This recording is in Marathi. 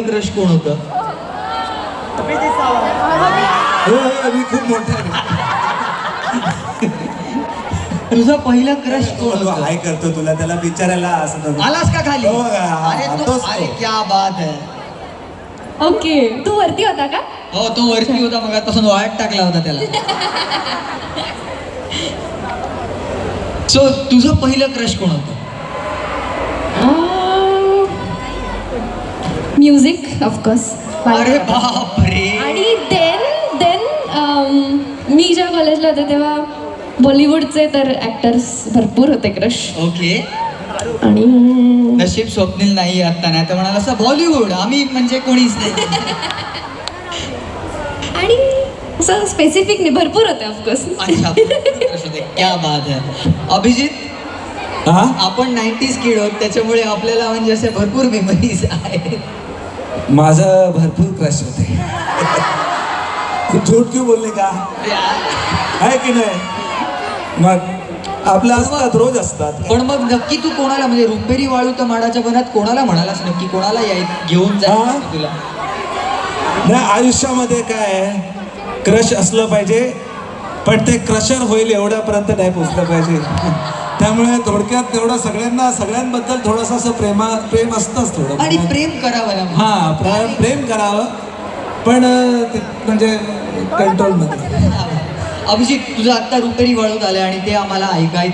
क्रश कोण होतं? मी खूप मोठा आहे. तुझा पहिला क्रश कोण तो होतं? हाय करतो तुला, त्याला विचारायला असं नको. आलास का खाली? हो, हा, अरे तोच तो. अरे क्या बात है. ओके, तू वरती होता का? हो, तो वरती होता, मग आतापासून वाळत टाकला होता त्याला. सो तुझं पहिलं क्रश कोण होतं? Music of course. अरे बापरे. आणि देन मी जेव्हा कॉलेजला होते तेव्हा बॉलिवूडचे तर ऍक्टर्स भरपूर होते क्रश. ओके. आणि नशीब स्वप्नील नाही आता, नाही तर म्हणाल असं बॉलिवूड आम्ही म्हणजे कोणीच नाही. आणि असं स्पेसिफिक नाही, भरपूर होते ऑफकोर्स. अच्छा, crush होते. क्या बात आहे. अभिजित, हा? आपण 90s किड आहोत, त्याच्यामुळे आपल्याला म्हणजे असे भरपूर मेमरीज आहेत. माझं भरपूर क्रश होते. झूठ क्यों बोलले का आहे की नाही? मग आपल्या असतात, रोज असतात. पण मग नक्की तू कोणाला, म्हणजे रुपेरी वाळू तर माडाच्या बनात कोणाला म्हणालास नक्की? कोणाला घेऊन जा हा? तुला? नाही, आयुष्यामध्ये काय आहे, क्रश असलं पाहिजे, पण ते क्रशर होईल एवढ्यापर्यंत नाही पोचलं पाहिजे. त्यामुळे थोडक्यात तेवढं सगळ्यांबद्दल थोडंसं असं प्रेम असतंच थोडं. आणि प्रेम करावं ना. हा, प्रेम करावं, पण म्हणजे कंट्रोलमध्ये. अभिजित, तुझं आत्ता रुपेरी वाळूत आलं आणि ते आम्हाला ऐकायचं.